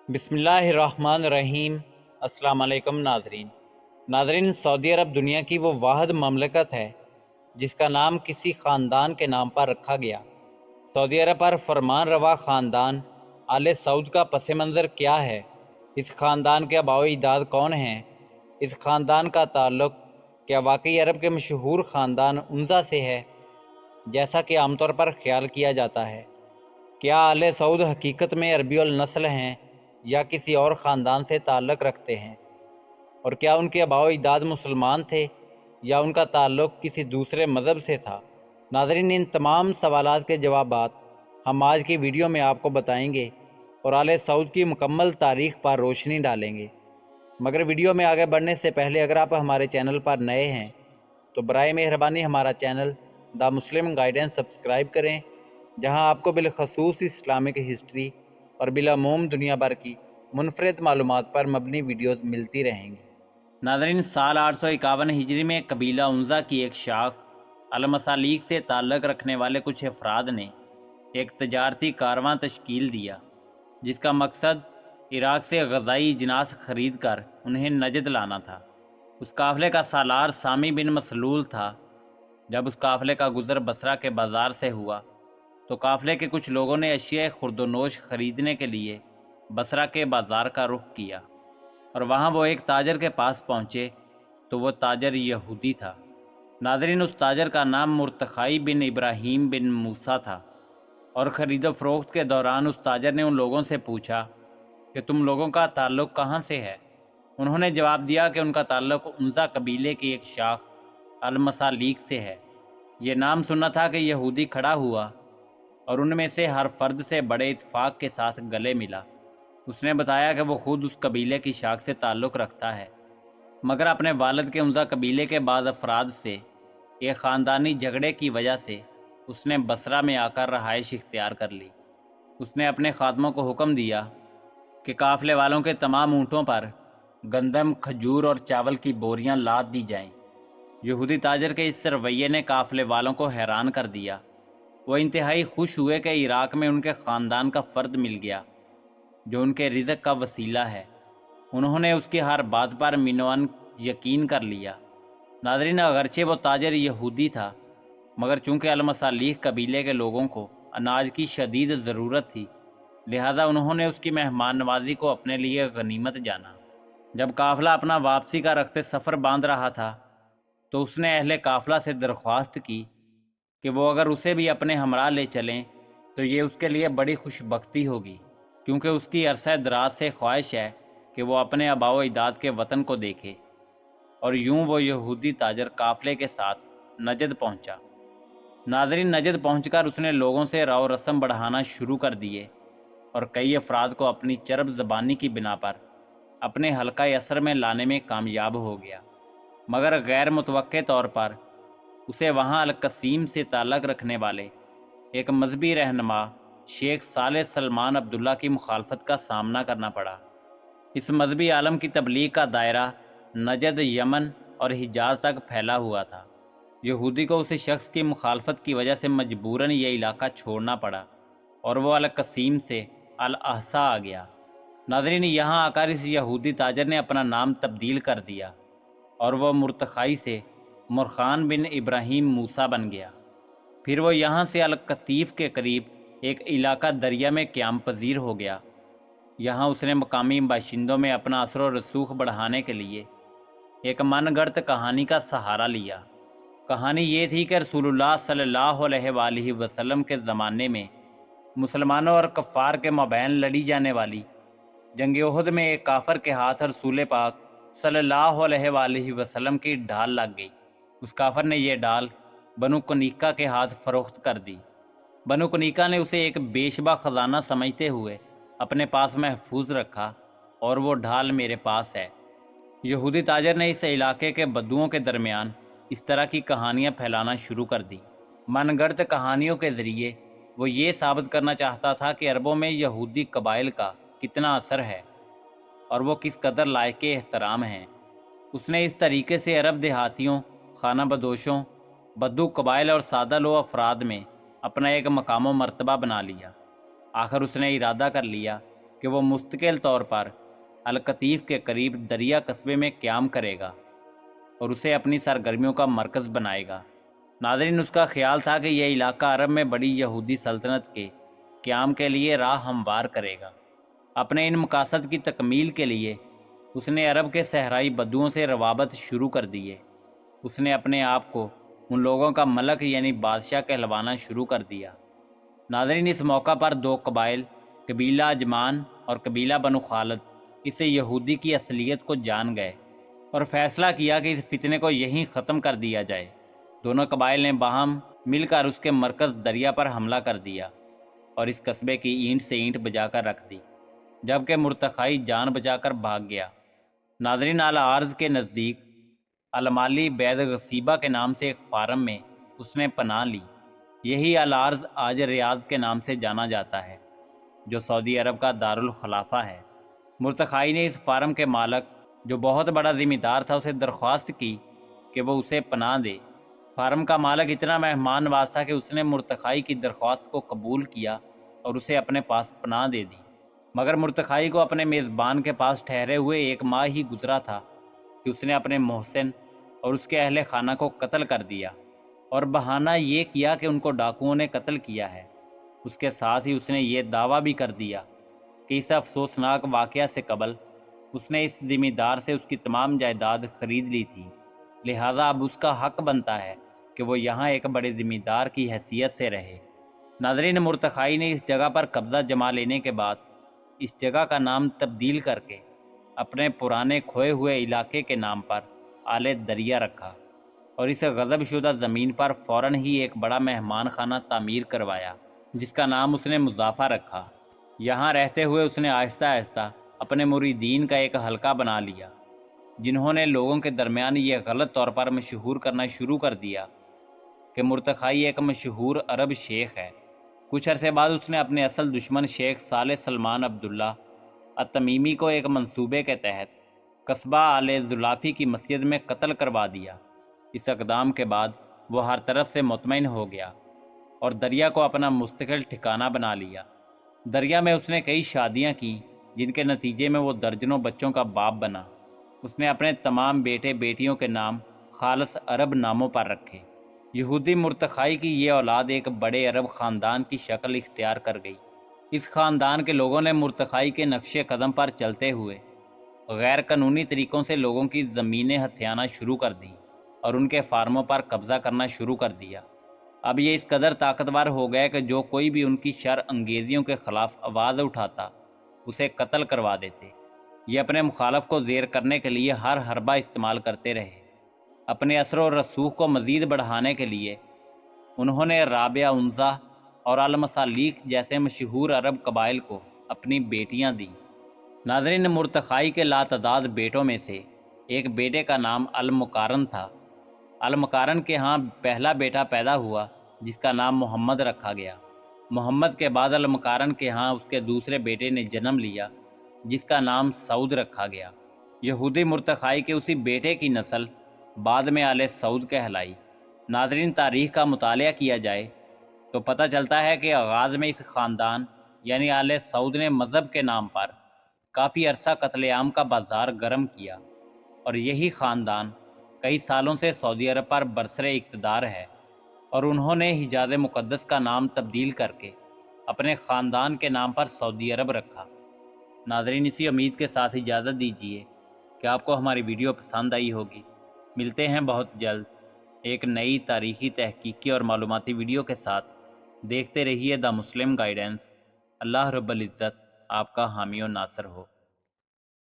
بسم اللہ الرحمن الرحیم۔ السلام علیکم ناظرین، سعودی عرب دنیا کی وہ واحد مملکت ہے جس کا نام کسی خاندان کے نام پر رکھا گیا۔ سعودی عرب پر فرمان روا خاندان آل سعود کا پس منظر کیا ہے؟ اس خاندان کے آباء و اجداد کون ہیں؟ اس خاندان کا تعلق کیا واقعی عرب کے مشہور خاندان عنزہ سے ہے جیسا کہ عام طور پر خیال کیا جاتا ہے؟ کیا آل سعود حقیقت میں عربی النسل ہیں یا کسی اور خاندان سے تعلق رکھتے ہیں؟ اور کیا ان کے آباء و اجداد مسلمان تھے یا ان کا تعلق کسی دوسرے مذہب سے تھا؟ ناظرین، ان تمام سوالات کے جوابات ہم آج کی ویڈیو میں آپ کو بتائیں گے اور آل سعود کی مکمل تاریخ پر روشنی ڈالیں گے۔ مگر ویڈیو میں آگے بڑھنے سے پہلے اگر آپ ہمارے چینل پر نئے ہیں تو برائے مہربانی ہمارا چینل دا مسلم گائیڈنس سبسکرائب کریں، جہاں آپ کو بالخصوص اسلامک ہسٹری اور بالعموم دنیا بھر کی منفرد معلومات پر مبنی ویڈیوز ملتی رہیں گی۔ ناظرین، سال 851 ہجری میں قبیلہ عنزہ کی ایک شاخ المسالیک سے تعلق رکھنے والے کچھ افراد نے ایک تجارتی کارواں تشکیل دیا جس کا مقصد عراق سے غذائی اجناس خرید کر انہیں نجد لانا تھا۔ اس قافلے کا سالار سامی بن مسلول تھا۔ جب اس قافلے کا گزر بصرہ کے بازار سے ہوا تو قافلے کے کچھ لوگوں نے اشیاء خرد و نوش خریدنے کے لیے بصرہ کے بازار کا رخ کیا، اور وہاں وہ ایک تاجر کے پاس پہنچے تو وہ تاجر یہودی تھا۔ ناظرین، اس تاجر کا نام مرتخائی بن ابراہیم بن موسیٰ تھا، اور خرید و فروخت کے دوران اس تاجر نے ان لوگوں سے پوچھا کہ تم لوگوں کا تعلق کہاں سے ہے؟ انہوں نے جواب دیا کہ ان کا تعلق عنزہ قبیلے کی ایک شاخ المسالیک سے ہے۔ یہ نام سنا تھا کہ یہودی کھڑا ہوا اور ان میں سے ہر فرد سے بڑے اتفاق کے ساتھ گلے ملا۔ اس نے بتایا کہ وہ خود اس قبیلے کی شاخ سے تعلق رکھتا ہے، مگر اپنے والد کے عنزہ قبیلے کے بعض افراد سے ایک خاندانی جھگڑے کی وجہ سے اس نے بصرہ میں آ کر رہائش اختیار کر لی۔ اس نے اپنے خادموں کو حکم دیا کہ قافلے والوں کے تمام اونٹوں پر گندم، کھجور اور چاول کی بوریاں لاد دی جائیں۔ یہودی تاجر کے اس رویے نے قافلے والوں کو حیران کر دیا۔ وہ انتہائی خوش ہوئے کہ عراق میں ان کے خاندان کا فرد مل گیا جو ان کے رزق کا وسیلہ ہے۔ انہوں نے اس کی ہر بات پر منوان یقین کر لیا۔ ناظرین، اگرچہ وہ تاجر یہودی تھا، مگر چونکہ المسالیک قبیلے کے لوگوں کو اناج کی شدید ضرورت تھی، لہذا انہوں نے اس کی مہمان نوازی کو اپنے لیے غنیمت جانا۔ جب قافلہ اپنا واپسی کا رخت سفر باندھ رہا تھا تو اس نے اہل قافلہ سے درخواست کی کہ وہ اگر اسے بھی اپنے ہمراہ لے چلیں تو یہ اس کے لیے بڑی خوش بختی ہوگی، کیونکہ اس کی عرصہ دراز سے خواہش ہے کہ وہ اپنے آباء و اجداد کے وطن کو دیکھے۔ اور یوں وہ یہودی تاجر قافلے کے ساتھ نجد پہنچا۔ ناظرین، نجد پہنچ کر اس نے لوگوں سے رو رسم بڑھانا شروع کر دیے اور کئی افراد کو اپنی چرب زبانی کی بنا پر اپنے حلقہ اثر میں لانے میں کامیاب ہو گیا، مگر غیر متوقع طور پر اسے وہاں القسیم سے تعلق رکھنے والے ایک مذہبی رہنما شیخ صالح سلمان عبداللہ کی مخالفت کا سامنا کرنا پڑا۔ اس مذہبی عالم کی تبلیغ کا دائرہ نجد، یمن اور حجاز تک پھیلا ہوا تھا۔ یہودی کو اسی شخص کی مخالفت کی وجہ سے مجبوراً یہ علاقہ چھوڑنا پڑا اور وہ القسیم سے الاحسا آ گیا۔ ناظرین، یہاں آ کر اس یہودی تاجر نے اپنا نام تبدیل کر دیا اور وہ مرتخائی سے مرخان بن ابراہیم موسیٰ بن گیا۔ پھر وہ یہاں سے القطیف کے قریب ایک علاقہ دریا میں قیام پذیر ہو گیا۔ یہاں اس نے مقامی باشندوں میں اپنا اثر و رسوخ بڑھانے کے لیے ایک من گڑت کہانی کا سہارا لیا۔ کہانی یہ تھی کہ رسول اللہ صلی اللہ علیہ وآلہ وسلم کے زمانے میں مسلمانوں اور کفار کے مابین لڑی جانے والی جنگ احد میں ایک کافر کے ہاتھ رسول پاک صلی اللہ علیہ وآلہ وسلم کی ڈھال لگ گئی۔ اس کافر نے یہ ڈھال بنو کنیکا کے ہاتھ فروخت کر دی۔ بنو کنیکا نے اسے ایک بے شبہ خزانہ سمجھتے ہوئے اپنے پاس محفوظ رکھا، اور وہ ڈھال میرے پاس ہے۔ یہودی تاجر نے اس علاقے کے بدوؤں کے درمیان اس طرح کی کہانیاں پھیلانا شروع کر دی۔ من گڑت کہانیوں کے ذریعے وہ یہ ثابت کرنا چاہتا تھا کہ عربوں میں یہودی قبائل کا کتنا اثر ہے اور وہ کس قدر لائق احترام ہیں۔ اس نے اس طریقے سے عرب دیہاتیوں، خانہ بدوشوں، بدو قبائل اور سادہ لو افراد میں اپنا ایک مقام و مرتبہ بنا لیا۔ آخر اس نے ارادہ کر لیا کہ وہ مستقل طور پر القطیف کے قریب دریا قصبے میں قیام کرے گا اور اسے اپنی سرگرمیوں کا مرکز بنائے گا۔ ناظرین، اس کا خیال تھا کہ یہ علاقہ عرب میں بڑی یہودی سلطنت کے قیام کے لیے راہ ہموار کرے گا۔ اپنے ان مقاصد کی تکمیل کے لیے اس نے عرب کے صحرائی بدوؤں سے روابط شروع کر دیے۔ اس نے اپنے آپ کو ان لوگوں کا ملک یعنی بادشاہ کہلوانا شروع کر دیا۔ ناظرین، اس موقع پر دو قبائل، قبیلہ اجمان اور قبیلہ بنو خالد، اس یہودی کی اصلیت کو جان گئے اور فیصلہ کیا کہ اس فتنے کو یہیں ختم کر دیا جائے۔ دونوں قبائل نے باہم مل کر اس کے مرکز دریا پر حملہ کر دیا اور اس قصبے کی اینٹ سے اینٹ بجا کر رکھ دی، جبکہ مرتخائی جان بچا کر بھاگ گیا۔ ناظرین، العارض کے نزدیک المالی بید غصیبہ کے نام سے ایک فارم میں اس نے پناہ لی۔ یہی العارض آج ریاض کے نام سے جانا جاتا ہے، جو سعودی عرب کا دارالخلافہ ہے۔ مرتخائی نے اس فارم کے مالک، جو بہت بڑا ذمہ دار تھا، اسے درخواست کی کہ وہ اسے پناہ دے۔ فارم کا مالک اتنا مہمان نواز تھا کہ اس نے مرتخائی کی درخواست کو قبول کیا اور اسے اپنے پاس پناہ دے دی۔ مگر مرتخائی کو اپنے میزبان کے پاس ٹھہرے ہوئے 1 ماہ ہی گزرا تھا کہ اس نے اپنے محسن اور اس کے اہل خانہ کو قتل کر دیا اور بہانہ یہ کیا کہ ان کو ڈاکوؤں نے قتل کیا ہے۔ اس کے ساتھ ہی اس نے یہ دعویٰ بھی کر دیا کہ اس افسوسناک واقعہ سے قبل اس نے اس ذمہ دار سے اس کی تمام جائیداد خرید لی تھی، لہٰذا اب اس کا حق بنتا ہے کہ وہ یہاں ایک بڑے ذمہ دار کی حیثیت سے رہے۔ ناظرین، مرتخائی نے اس جگہ پر قبضہ جما لینے کے بعد اس جگہ کا نام تبدیل کر کے اپنے پرانے کھوئے ہوئے علاقے کے نام پر آل دریا رکھا اور اس غضب شدہ زمین پر فوراً ہی ایک بڑا مہمان خانہ تعمیر کروایا، جس کا نام اس نے مضافہ رکھا۔ یہاں رہتے ہوئے اس نے آہستہ آہستہ اپنے مریدین کا ایک حلقہ بنا لیا، جنہوں نے لوگوں کے درمیان یہ غلط طور پر مشہور کرنا شروع کر دیا کہ مرتخائی ایک مشہور عرب شیخ ہے۔ کچھ عرصے بعد اس نے اپنے اصل دشمن شیخ صالح سلمان عبداللہ التمیمی کو ایک منصوبے کے تحت قصبہ آل زلافی کی مسجد میں قتل کروا دیا۔ اس اقدام کے بعد وہ ہر طرف سے مطمئن ہو گیا اور دریا کو اپنا مستقل ٹھکانہ بنا لیا۔ دریا میں اس نے کئی شادیاں کی، جن کے نتیجے میں وہ درجنوں بچوں کا باپ بنا۔ اس نے اپنے تمام بیٹے بیٹیوں کے نام خالص عرب ناموں پر رکھے۔ یہودی مرتخائی کی یہ اولاد ایک بڑے عرب خاندان کی شکل اختیار کر گئی۔ اس خاندان کے لوگوں نے مرتخائی کے نقش قدم پر چلتے ہوئے غیر قانونی طریقوں سے لوگوں کی زمینیں ہتھیانا شروع کر دیں اور ان کے فارموں پر قبضہ کرنا شروع کر دیا۔ اب یہ اس قدر طاقتور ہو گئے کہ جو کوئی بھی ان کی شر انگیزیوں کے خلاف آواز اٹھاتا اسے قتل کروا دیتے۔ یہ اپنے مخالف کو زیر کرنے کے لیے ہر حربہ استعمال کرتے رہے۔ اپنے اثر و رسوخ کو مزید بڑھانے کے لیے انہوں نے رابعہ عنزہ اور المسالیق جیسے مشہور عرب قبائل کو اپنی بیٹیاں دیں۔ ناظرین، مرتخائی کے لاتعداد بیٹوں میں سے ایک بیٹے کا نام المقارن تھا۔ المقارن کے ہاں پہلا بیٹا پیدا ہوا جس کا نام محمد رکھا گیا۔ محمد کے بعد المقارن کے ہاں اس کے دوسرے بیٹے نے جنم لیا جس کا نام سعود رکھا گیا۔ یہودی مرتخائی کے اسی بیٹے کی نسل بعد میں آل سعود کہلائی۔ ناظرین، تاریخ کا مطالعہ کیا جائے تو پتہ چلتا ہے کہ آغاز میں اس خاندان یعنی آل سعود نے مذہب کے نام پر کافی عرصہ قتل عام کا بازار گرم کیا، اور یہی خاندان کئی سالوں سے سعودی عرب پر برسر اقتدار ہے، اور انہوں نے حجاز مقدس کا نام تبدیل کر کے اپنے خاندان کے نام پر سعودی عرب رکھا۔ ناظرین، اسی امید کے ساتھ اجازت دیجیے کہ آپ کو ہماری ویڈیو پسند آئی ہوگی۔ ملتے ہیں بہت جلد ایک نئی تاریخی تحقیقی اور معلوماتی ویڈیو کے ساتھ۔ دیکھتے رہیے دا مسلم گائیڈنس۔ اللہ رب العزت آپ کا حامی و ناصر ہو۔